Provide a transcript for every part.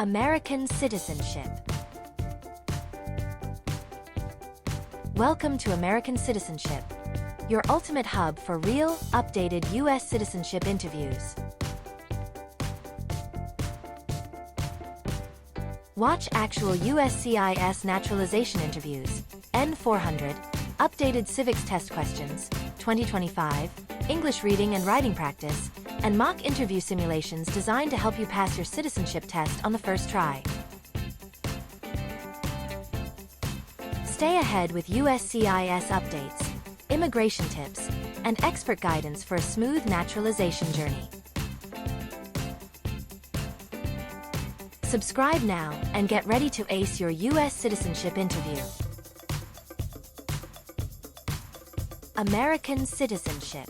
American Citizenship. Welcome to American Citizenship, your ultimate hub for real, updated U.S. citizenship interviews. Watch actual USCIS naturalization interviews, N400, updated civics test questions, 2025, English reading and writing practice, and mock interview simulations designed to help you pass your citizenship test on the first try. Stay ahead with USCIS updates, immigration tips, and expert guidance for a smooth naturalization journey. Subscribe now and get ready to ace your U.S. citizenship interview. American Citizenship.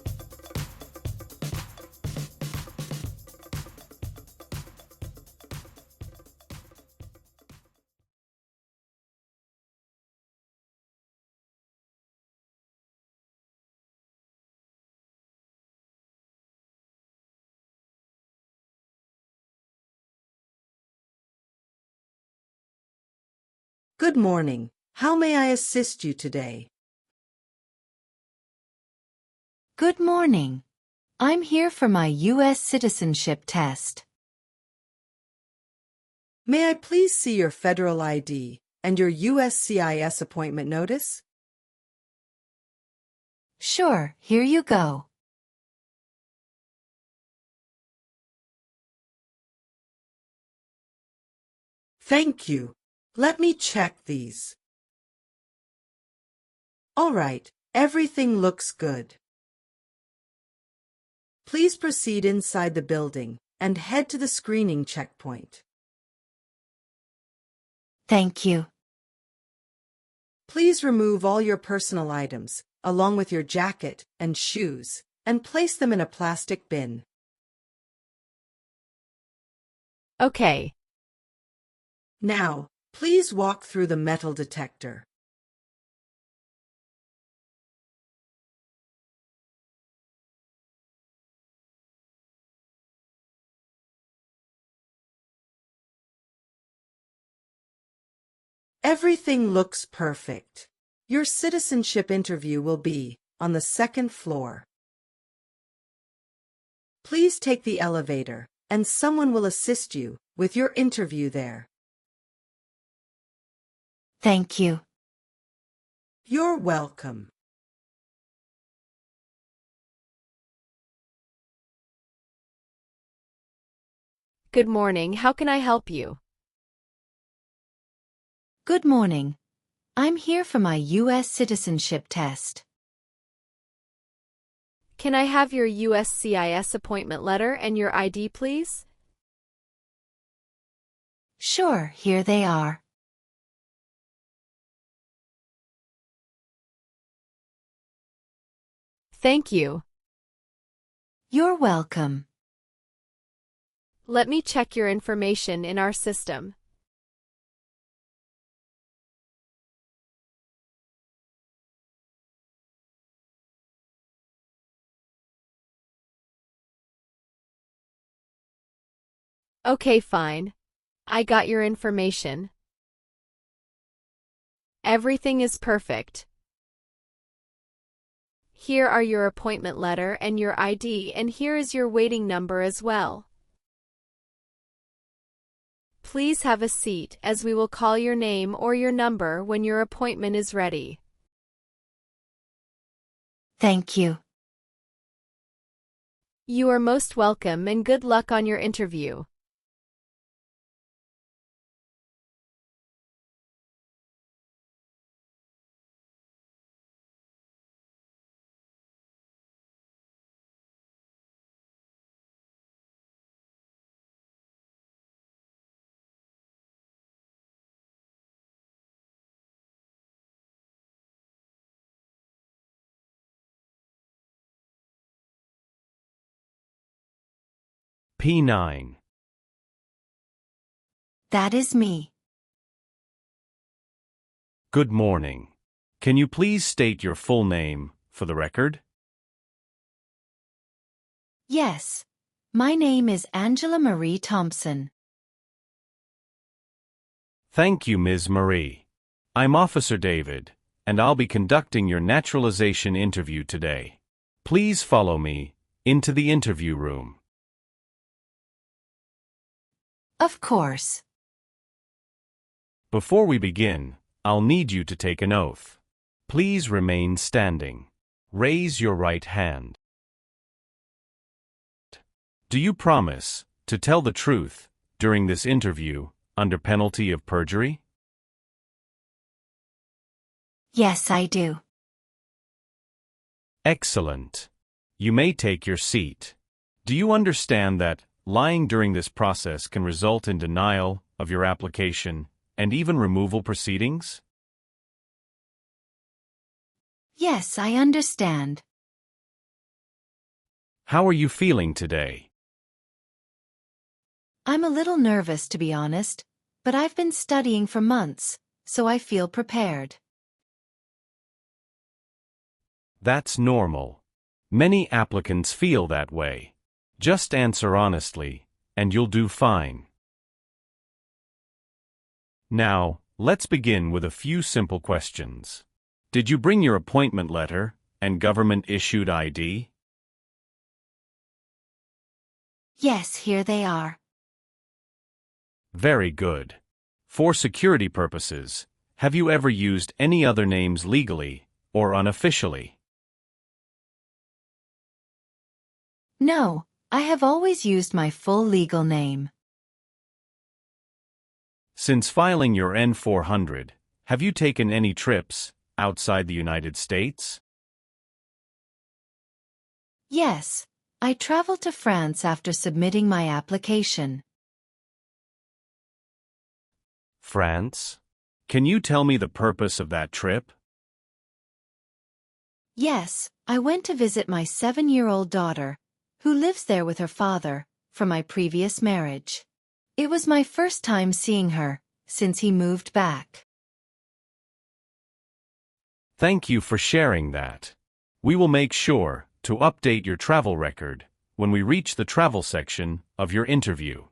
Good morning. How may I assist you today? Good morning. I'm here for my U.S. citizenship test. May I please see your federal ID and your USCIS appointment notice? Sure, here you go. Thank you. Let me check these. All right, everything looks good. Please proceed inside the building and head to the screening checkpoint. Thank you. Please remove all your personal items, along with your jacket and shoes, and place them in a plastic bin. Okay. Now, please walk through the metal detector. Everything looks perfect. Your citizenship interview will be on the second floor. Please take the elevator, and someone will assist you with your interview there. Thank you. You're welcome. Good morning. How can I help you? Good morning. I'm here for my U.S. citizenship test. Can I have your USCIS appointment letter and your ID, please? Sure, here they are. Thank you. You're welcome. Let me check your information in our system. Okay, fine. I got your information. Everything is perfect. Here are your appointment letter and your ID, and here is your waiting number as well. Please have a seat as we will call your name or your number when your appointment is ready. Thank you. You are most welcome and good luck on your interview. P9. That is me. Good morning. Can you please state your full name for the record? Yes. My name is Angela Marie Thompson. Thank you, Ms. Marie. I'm Officer David, and I'll be conducting your naturalization interview today. Please follow me into the interview room. Of course. Before we begin, I'll need you to take an oath. Please remain standing. Raise your right hand. Do you promise to tell the truth during this interview under penalty of perjury? Yes, I do. Excellent. You may take your seat. Do you understand that lying during this process can result in denial of your application and even removal proceedings? Yes, I understand. How are you feeling today? I'm a little nervous, to be honest, but I've been studying for months, so I feel prepared. That's normal. Many applicants feel that way. Just answer honestly, and you'll do fine. Now, let's begin with a few simple questions. Did you bring your appointment letter and government-issued ID? Yes, here they are. Very good. For security purposes, have you ever used any other names legally or unofficially? No, I have always used my full legal name. Since filing your N400, have you taken any trips outside the United States? Yes, I traveled to France after submitting my application. France? Can you tell me the purpose of that trip? Yes, I went to visit my 7-year-old daughter, who lives there with her father, from my previous marriage. It was my first time seeing her since he moved back. Thank you for sharing that. We will make sure to update your travel record when we reach the travel section of your interview.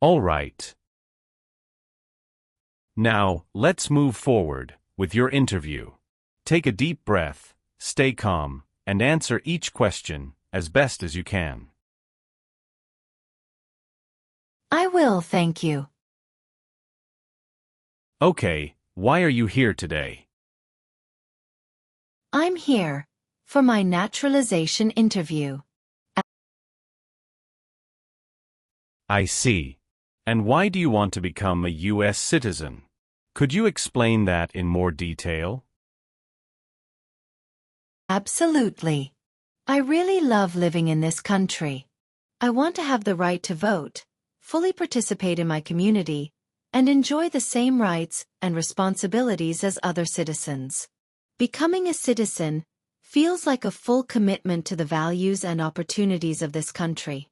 All right. Now, let's move forward with your interview. Take a deep breath, stay calm, and answer each question as best as you can. I will, thank you. Okay, why are you here today? I'm here for my naturalization interview. I see. And why do you want to become a U.S. citizen? Could you explain that in more detail? Absolutely. I really love living in this country. I want to have the right to vote, fully participate in my community, and enjoy the same rights and responsibilities as other citizens. Becoming a citizen feels like a full commitment to the values and opportunities of this country.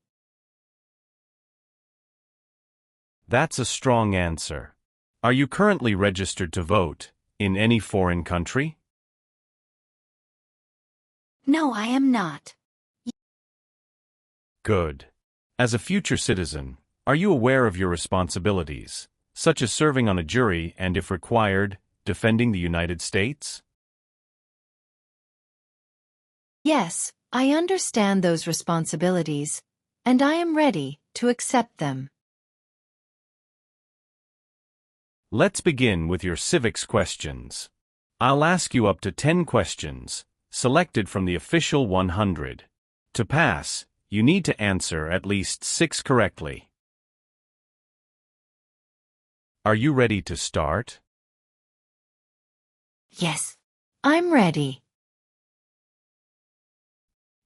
That's a strong answer. Are you currently registered to vote in any foreign country? No, I am not. Good. As a future citizen, are you aware of your responsibilities, such as serving on a jury and, if required, defending the United States? Yes, I understand those responsibilities, and I am ready to accept them. Let's begin with your civics questions. I'll ask you up to 10 questions, selected from the official 100. To pass, you need to answer at least 6 correctly. Are you ready to start? Yes, I'm ready.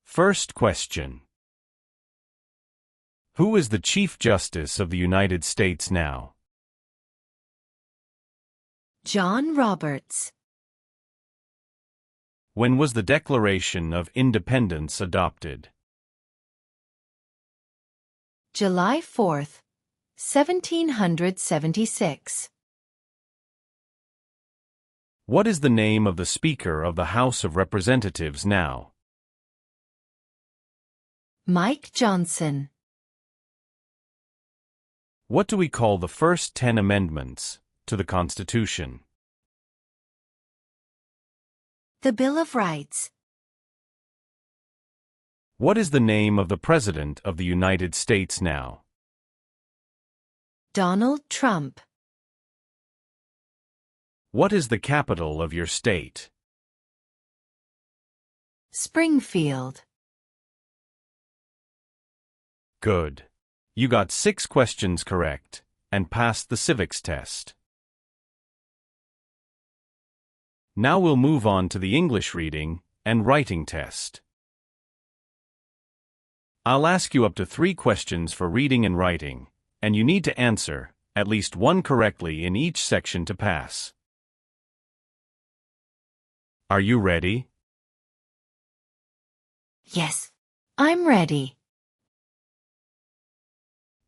First question. Who is the Chief Justice of the United States now? John Roberts. When was the Declaration of Independence adopted? July 4th, 1776. What is the name of the Speaker of the House of Representatives now? Mike Johnson. What do we call the first 10 amendments to the Constitution? The Bill of Rights. What is the name of the President of the United States now? Donald Trump. What is the capital of your state? Springfield. Good. You got 6 questions correct and passed the civics test. Now we'll move on to the English reading and writing test. I'll ask you up to 3 questions for reading and writing, and you need to answer at least one correctly in each section to pass. Are you ready? Yes, I'm ready.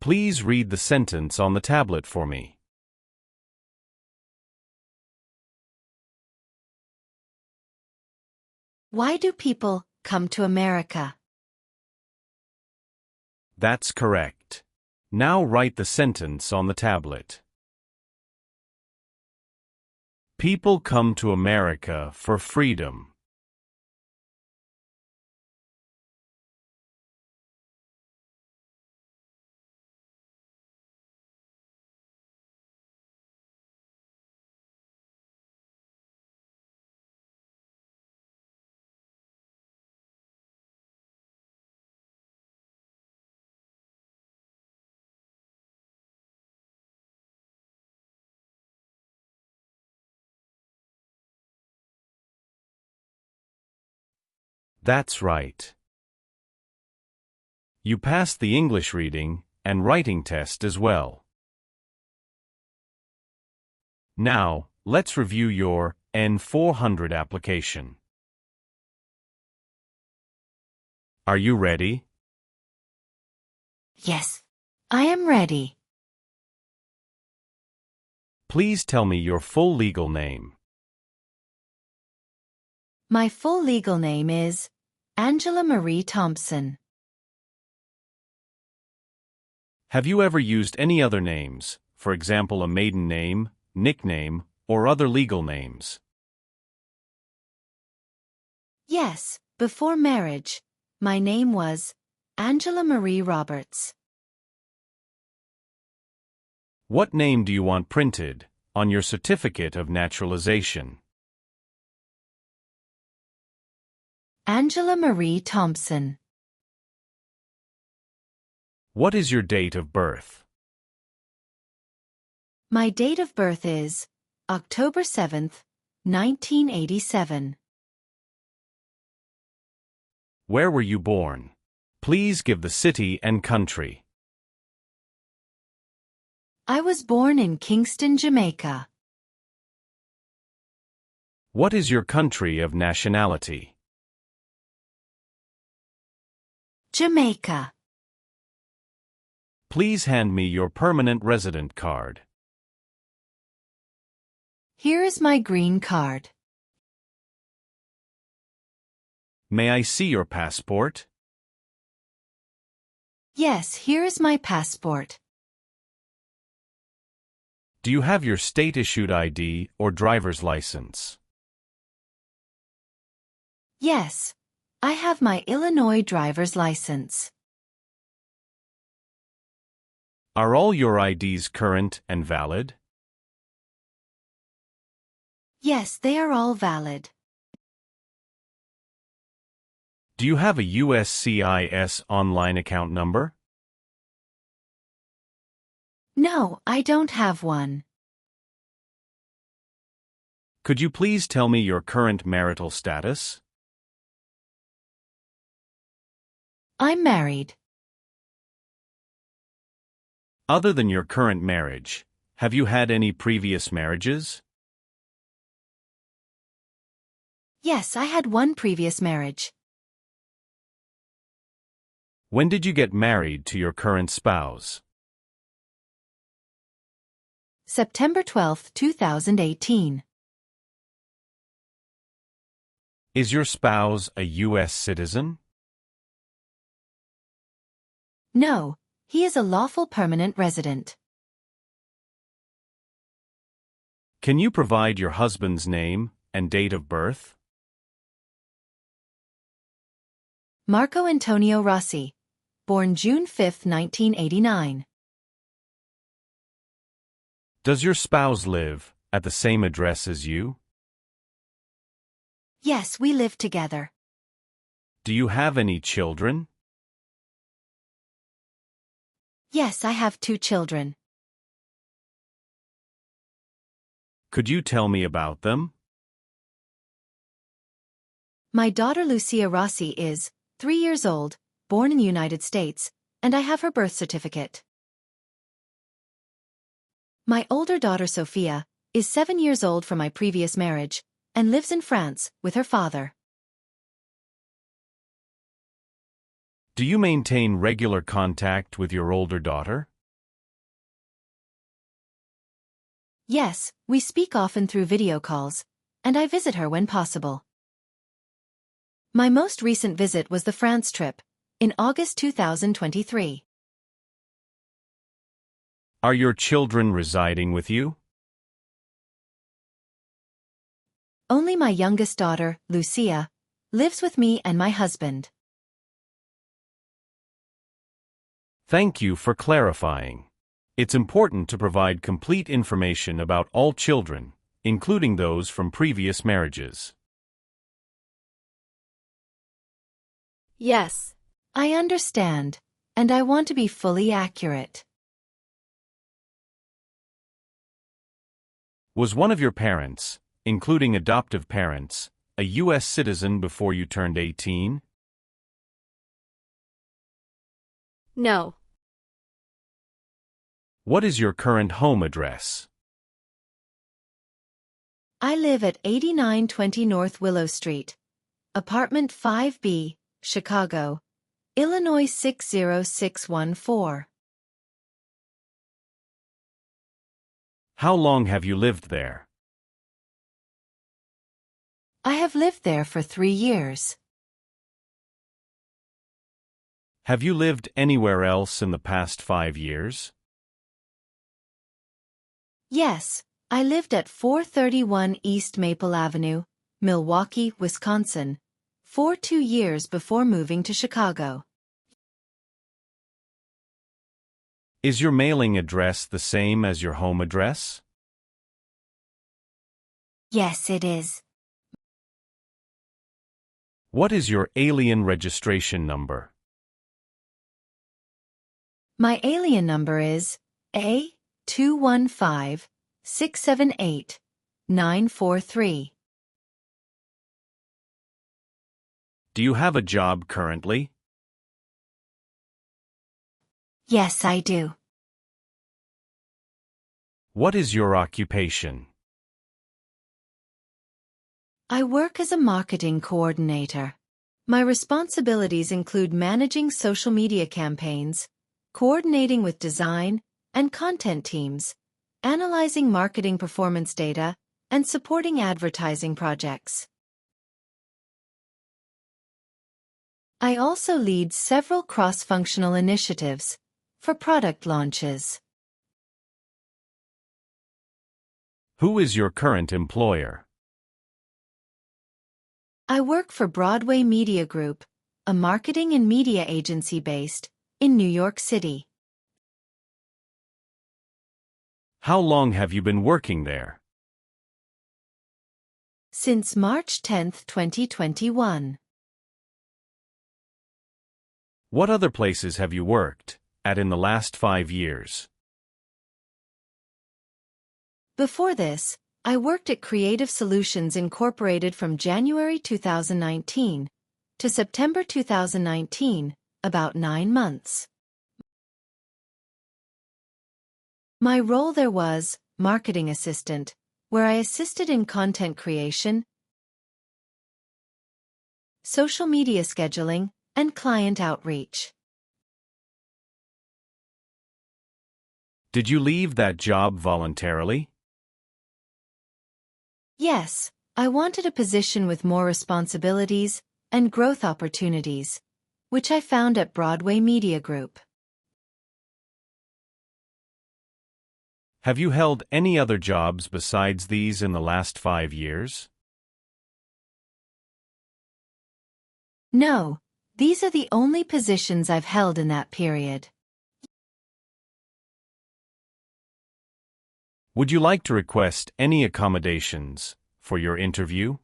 Please read the sentence on the tablet for me. Why do people come to America? That's correct. Now write the sentence on the tablet. People come to America for freedom. That's right. You passed the English reading and writing test as well. Now, let's review your N400 application. Are you ready? Yes, I am ready. Please tell me your full legal name. My full legal name is Angela Marie Thompson. Have you ever used any other names, for example a maiden name, nickname, or other legal names? Yes, before marriage, my name was Angela Marie Roberts. What name do you want printed on your certificate of naturalization? Angela Marie Thompson. What is your date of birth? My date of birth is October 7th, 1987. Where were you born? Please give the city and country. I was born in Kingston, Jamaica. What is your country of nationality? Jamaica. Please hand me your permanent resident card. Here is my green card. May I see your passport? Yes, here is my passport. Do you have your state-issued ID or driver's license? Yes, I have my Illinois driver's license. Are all your IDs current and valid? Yes, they are all valid. Do you have a USCIS online account number? No, I don't have one. Could you please tell me your current marital status? I'm married. Other than your current marriage, have you had any previous marriages? Yes, I had one previous marriage. When did you get married to your current spouse? September 12, 2018. Is your spouse a U.S. citizen? No, he is a lawful permanent resident. Can you provide your husband's name and date of birth? Marco Antonio Rossi. Born June 5, 1989. Does your spouse live at the same address as you? Yes, we live together. Do you have any children? Yes, I have 2 children. Could you tell me about them? My daughter Lucia Rossi is 3 years old, born in the United States, and I have her birth certificate. My older daughter Sophia is 7 years old from my previous marriage and lives in France with her father. Do you maintain regular contact with your older daughter? Yes, we speak often through video calls, and I visit her when possible. My most recent visit was the France trip, in August 2023. Are your children residing with you? Only my youngest daughter, Lucia, lives with me and my husband. Thank you for clarifying. It's important to provide complete information about all children, including those from previous marriages. Yes. I understand, and I want to be fully accurate. Was one of your parents, including adoptive parents, a U.S. citizen before you turned 18? No. What is your current home address? I live at 8920 North Willow Street, Apartment 5B, Chicago, Illinois 60614. How long have you lived there? I have lived there for 3 years. Have you lived anywhere else in the past 5 years? Yes, I lived at 431 East Maple Avenue, Milwaukee, Wisconsin, for 2 years before moving to Chicago. Is your mailing address the same as your home address? Yes, it is. What is your alien registration number? My alien number is A215-678-943. Do you have a job currently? Yes, I do. What is your occupation? I work as a marketing coordinator. My responsibilities include managing social media campaigns, coordinating with design and content teams, analyzing marketing performance data, and supporting advertising projects. I also lead several cross-functional initiatives for product launches. Who is your current employer? I work for Broadway Media Group, a marketing and media agency based in New York City. How long have you been working there? Since March 10, 2021. What other places have you worked at in the last 5 years? Before this, I worked at Creative Solutions Incorporated from January 2019 to September 2019, about 9 months. My role there was marketing assistant, where I assisted in content creation, social media scheduling, and client outreach. Did you leave that job voluntarily? Yes, I wanted a position with more responsibilities and growth opportunities, which I found at Broadway Media Group. Have you held any other jobs besides these in the last 5 years? No, these are the only positions I've held in that period. Would you like to request any accommodations for your interview?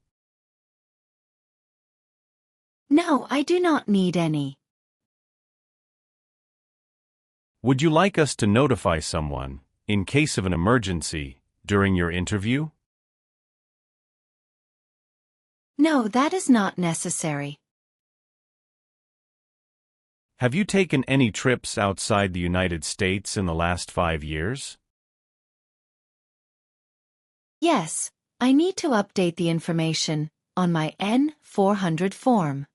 No, I do not need any. Would you like us to notify someone, in case of an emergency, during your interview? No, that is not necessary. Have you taken any trips outside the United States in the last 5 years? Yes, I need to update the information on my N400 form.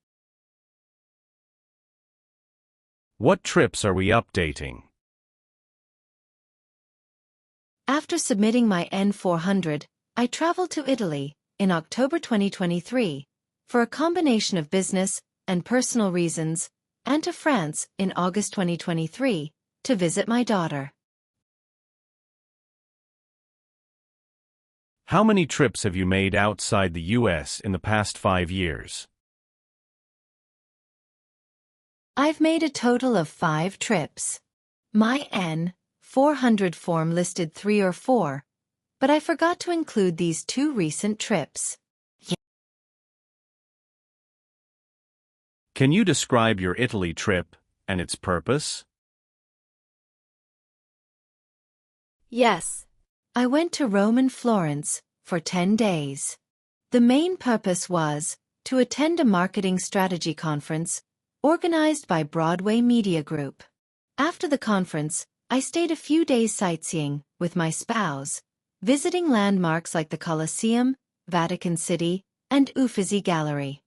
What trips are we updating? After submitting my N400, I traveled to Italy in October 2023 for a combination of business and personal reasons, and to France in August 2023 to visit my daughter. How many trips have you made outside the U.S. in the past 5 years? I've made a total of 5 trips. My N400 form listed 3 or 4, but I forgot to include these 2 recent trips. Can you describe your Italy trip and its purpose? Yes. I went to Rome and Florence for 10 days. The main purpose was to attend a marketing strategy conference organized by Broadway Media Group. After the conference, I stayed a few days sightseeing with my spouse, visiting landmarks like the Colosseum, Vatican City, and Uffizi Gallery.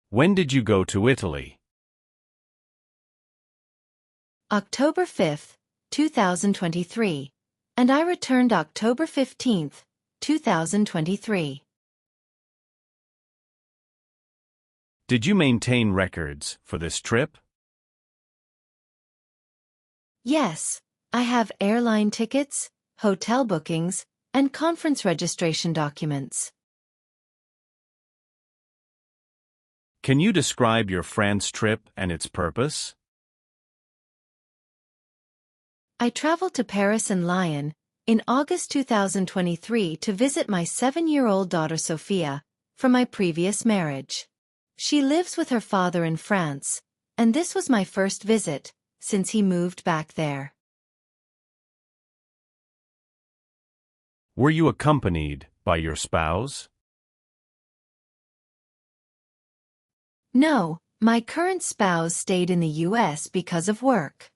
When did you go to Italy? October 5, 2023, and I returned October 15, 2023. Did you maintain records for this trip? Yes, I have airline tickets, hotel bookings, and conference registration documents. Can you describe your France trip and its purpose? I traveled to Paris and Lyon in August 2023 to visit my 7-year-old daughter Sophia from my previous marriage. She lives with her father in France, and this was my first visit since he moved back there. Were you accompanied by your spouse? No, my current spouse stayed in the U.S. because of work.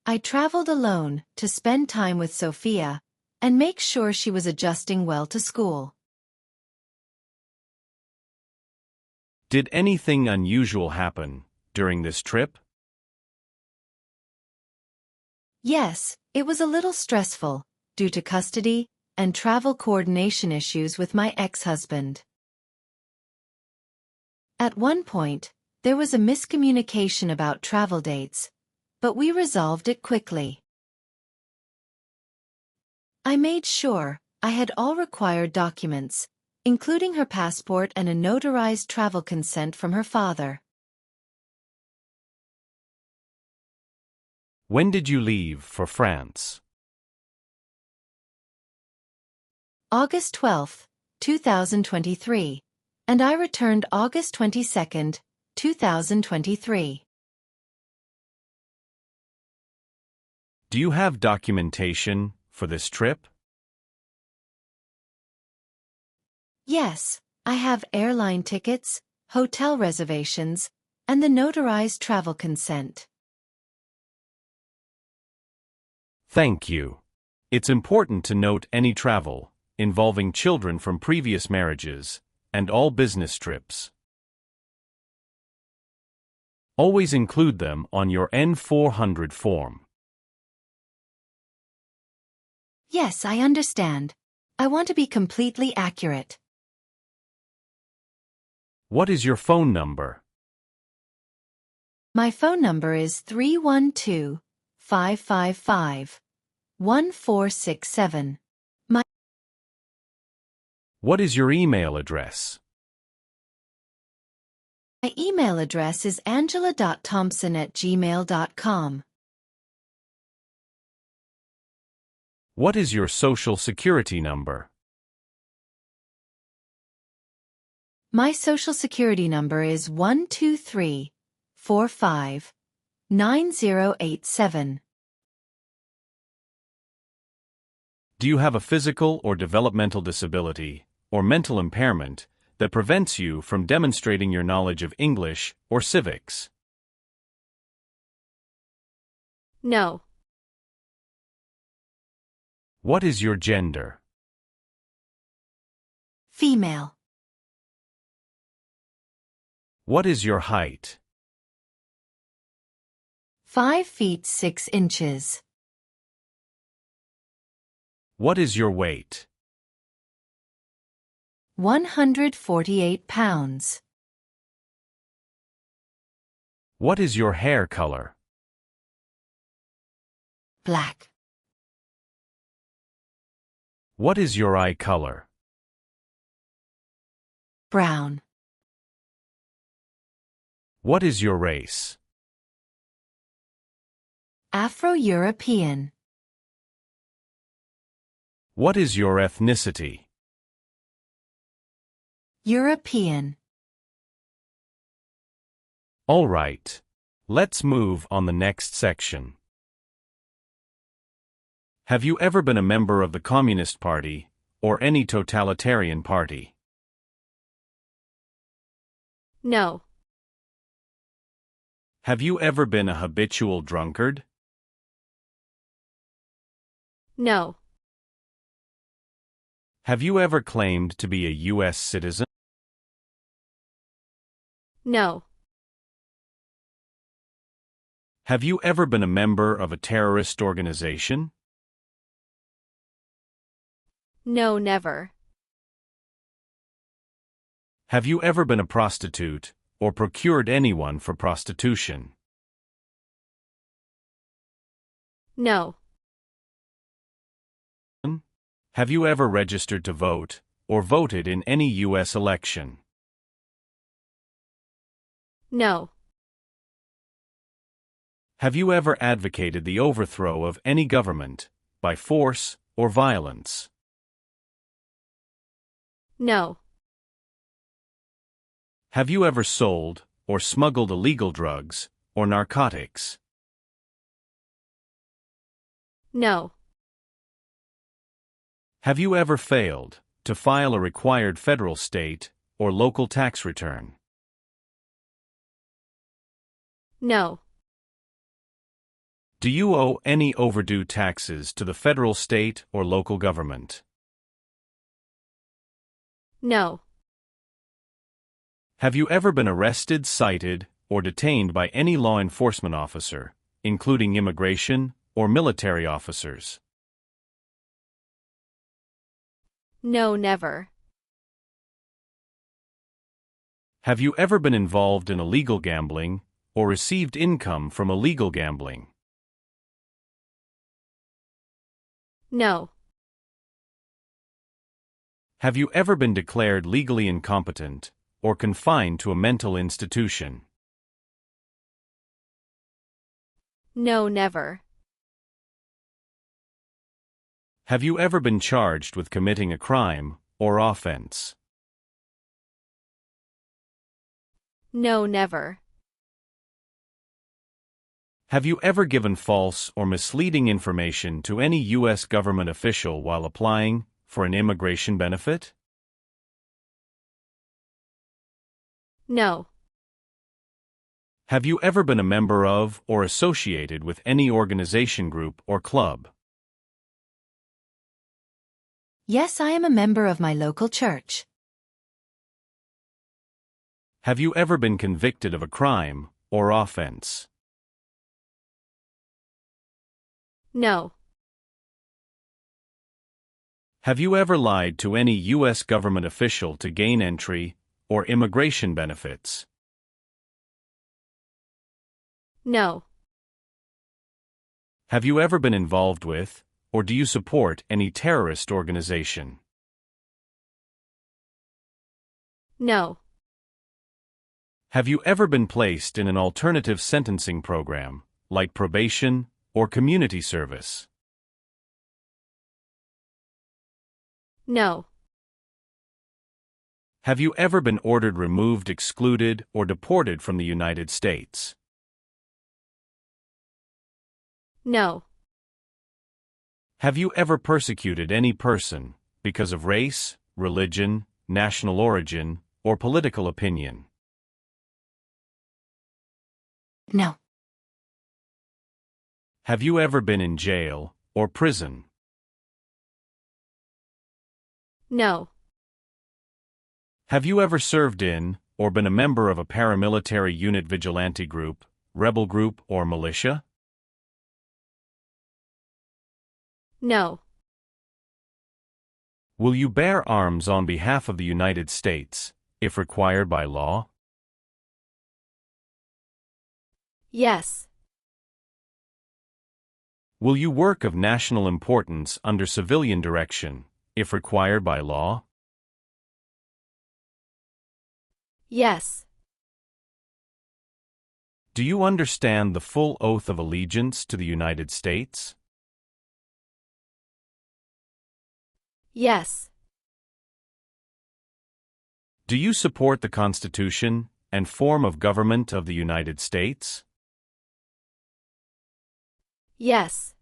I traveled alone to spend time with Sophia and make sure she was adjusting well to school. Did anything unusual happen during this trip? Yes, it was a little stressful due to custody and travel coordination issues with my ex-husband. At one point, there was a miscommunication about travel dates, but we resolved it quickly. I made sure I had all required documents, including her passport and a notarized travel consent from her father. When did you leave for France? August 12, 2023, and I returned August 22, 2023. Do you have documentation for this trip? Yes, I have airline tickets, hotel reservations, and the notarized travel consent. Thank you. It's important to note any travel involving children from previous marriages and all business trips. Always include them on your N400 form. Yes, I understand. I want to be completely accurate. What is your phone number? My phone number is 312-555-1467. What is your email address? My email address is angela.thompson@gmail.com. What is your social security number? My social security number is 123459087. Do you have a physical or developmental disability, or mental impairment, that prevents you from demonstrating your knowledge of English or civics? No. What is your gender? Female. What is your height? 5 feet 6 inches. What is your weight? 148 pounds. What is your hair color? Black. What is your eye color? Brown. What is your race? Afro-European. What is your ethnicity? European. All right. Let's move on the next section. Have you ever been a member of the Communist Party, or any totalitarian party? No. Have you ever been a habitual drunkard? No. Have you ever claimed to be a U.S. citizen? No. Have you ever been a member of a terrorist organization? No, never. Have you ever been a prostitute, or procured anyone for prostitution? No. Have you ever registered to vote, or voted in any U.S. election? No. Have you ever advocated the overthrow of any government, by force or violence? No. Have you ever sold, or smuggled illegal drugs, or narcotics? No. Have you ever failed to file a required federal, state, or local tax return? No. Do you owe any overdue taxes to the federal, state, or local government? No. Have you ever been arrested, cited, or detained by any law enforcement officer, including immigration or military officers? No, never. Have you ever been involved in illegal gambling, or received income from illegal gambling? No. Have you ever been declared legally incompetent, or confined to a mental institution? No, never. Have you ever been charged with committing a crime or offense? No, never. Have you ever given false or misleading information to any U.S. government official while applying for an immigration benefit? No. Have you ever been a member of or associated with any organization, group, or club? Yes, I am a member of my local church. Have you ever been convicted of a crime or offense? No. Have you ever lied to any U.S. government official to gain entry or immigration benefits? No. Have you ever been involved with, or do you support any terrorist organization? No. Have you ever been placed in an alternative sentencing program, like probation or community service? No. Have you ever been ordered removed, excluded, or deported from the United States? No. Have you ever persecuted any person because of race, religion, national origin, or political opinion? No. Have you ever been in jail or prison? No. Have you ever served in, or been a member of a paramilitary unit, vigilante group, rebel group, or militia? No. Will you bear arms on behalf of the United States, if required by law? Yes. Will you work of national importance under civilian direction, if required by law? Yes. Do you understand the full oath of allegiance to the United States? Yes. Do you support the Constitution and form of government of the United States? Yes.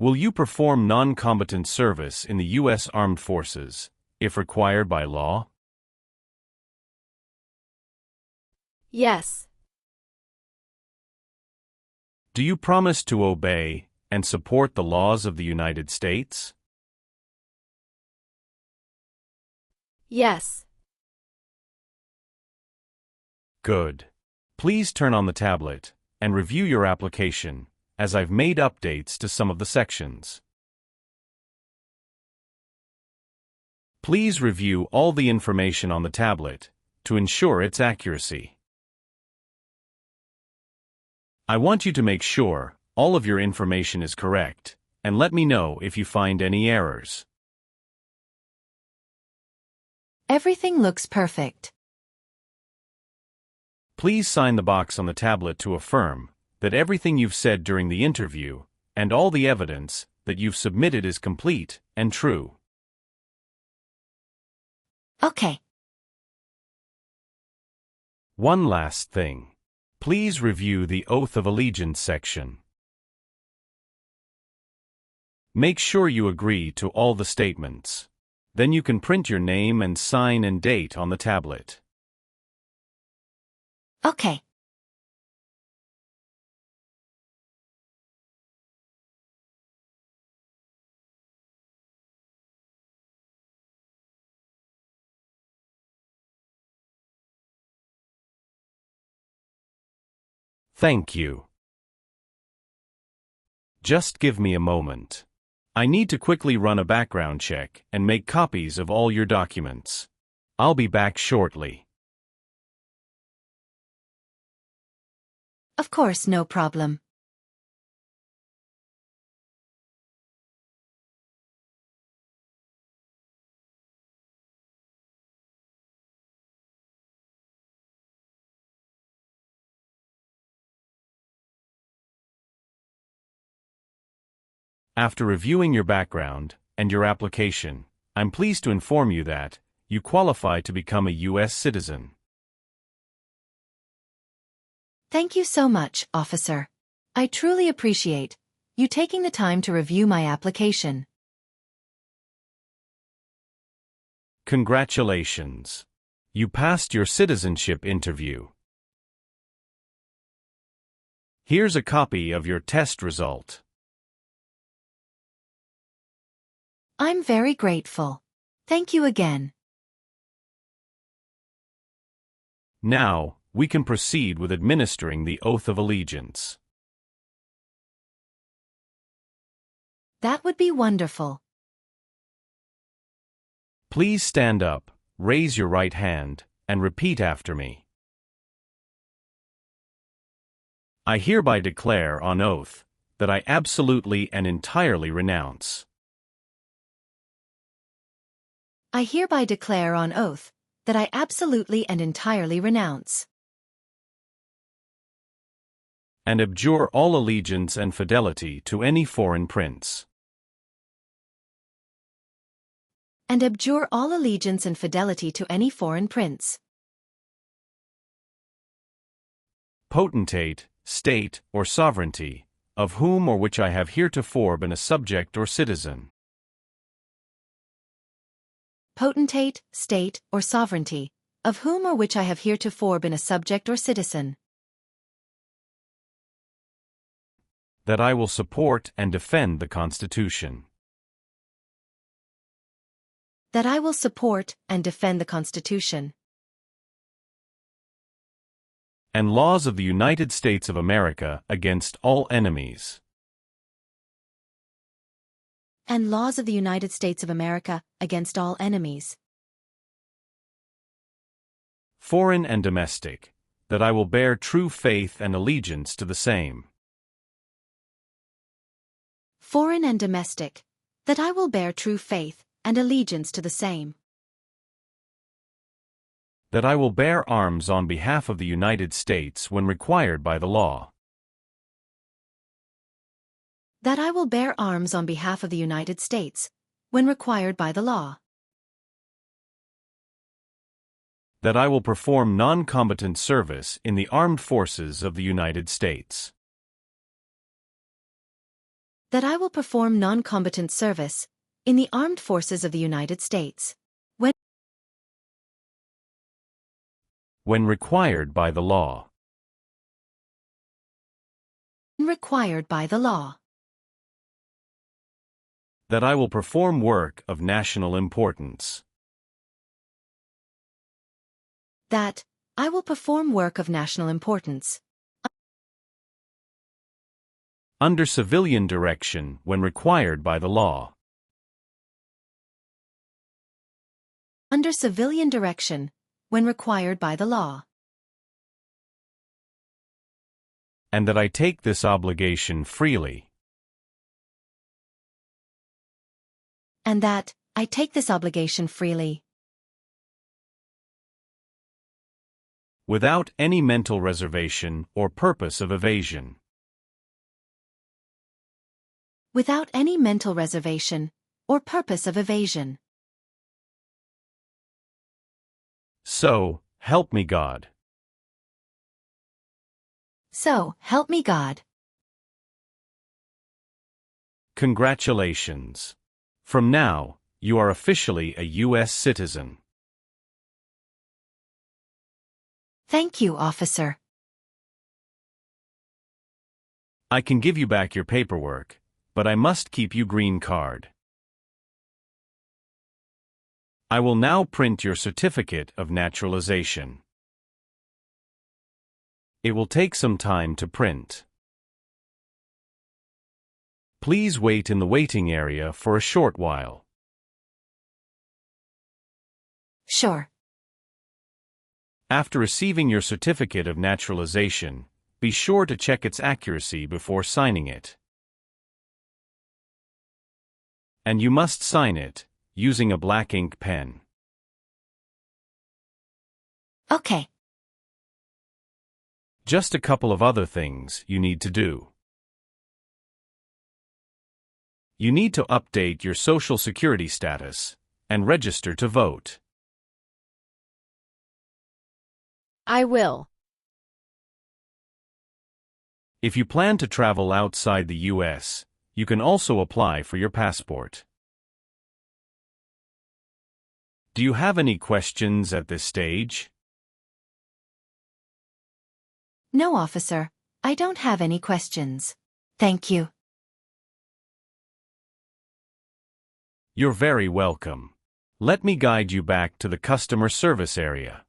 Will you perform non-combatant service in the U.S. Armed Forces, if required by law? Yes. Do you promise to obey and support the laws of the United States? Yes. Good. Please turn on the tablet and review your application, as I've made updates to some of the sections. Please review all the information on the tablet to ensure its accuracy. I want you to make sure all of your information is correct, and let me know if you find any errors. Everything looks perfect. Please sign the box on the tablet to affirm that everything you've said during the interview and all the evidence that you've submitted is complete and true. Okay. One last thing. Please review the Oath of Allegiance section. Make sure you agree to all the statements. Then you can print your name and sign and date on the tablet. Okay. Thank you. Just give me a moment. I need to quickly run a background check and make copies of all your documents. I'll be back shortly. Of course, no problem. After reviewing your background and your application, I'm pleased to inform you that you qualify to become a U.S. citizen. Thank you so much, officer. I truly appreciate you taking the time to review my application. Congratulations. You passed your citizenship interview. Here's a copy of your test result. I'm very grateful. Thank you again. Now, we can proceed with administering the Oath of Allegiance. That would be wonderful. Please stand up, raise your right hand, and repeat after me. I hereby declare on oath that I absolutely and entirely renounce I hereby declare on oath that I absolutely and entirely renounce and abjure all allegiance and fidelity to any foreign prince, and abjure all allegiance and fidelity to any foreign prince, potentate, state, or sovereignty, of whom or which I have heretofore been a subject or citizen, potentate, state, or sovereignty, of whom or which I have heretofore been a subject or citizen, that I will support and defend the Constitution that I will support and defend the Constitution and laws of the United States of America against all enemies, and laws of the United States of America against all enemies, foreign and domestic, that I will bear true faith and allegiance to the same, foreign and domestic, that I will bear true faith and allegiance to the same, that I will bear arms on behalf of the United States when required by the law, that I will bear arms on behalf of the United States when required by the law, that I will perform non-combatant service in the armed forces of the United States, that I will perform non-combatant service in the armed forces of the United States when required by the law, required by the law, that I will perform work of national importance, that I will perform work of national importance under civilian direction when required by the law, under civilian direction when required by the law, and that I take this obligation freely, and that I take this obligation freely, without any mental reservation or purpose of evasion, without any mental reservation or purpose of evasion. So, help me God. So, help me God. Congratulations. From now, you are officially a U.S. citizen. Thank you, officer. I can give you back your paperwork, but I must keep you green card. I will now print your certificate of naturalization. It will take some time to print. Please wait in the waiting area for a short while. Sure. After receiving your certificate of naturalization, be sure to check its accuracy before signing it. And you must sign it using a black ink pen. Okay. Just a couple of other things you need to do. You need to update your Social Security status and register to vote. I will. If you plan to travel outside the U.S., you can also apply for your passport. Do you have any questions at this stage? No, officer. I don't have any questions. Thank you. You're very welcome. Let me guide you back to the customer service area.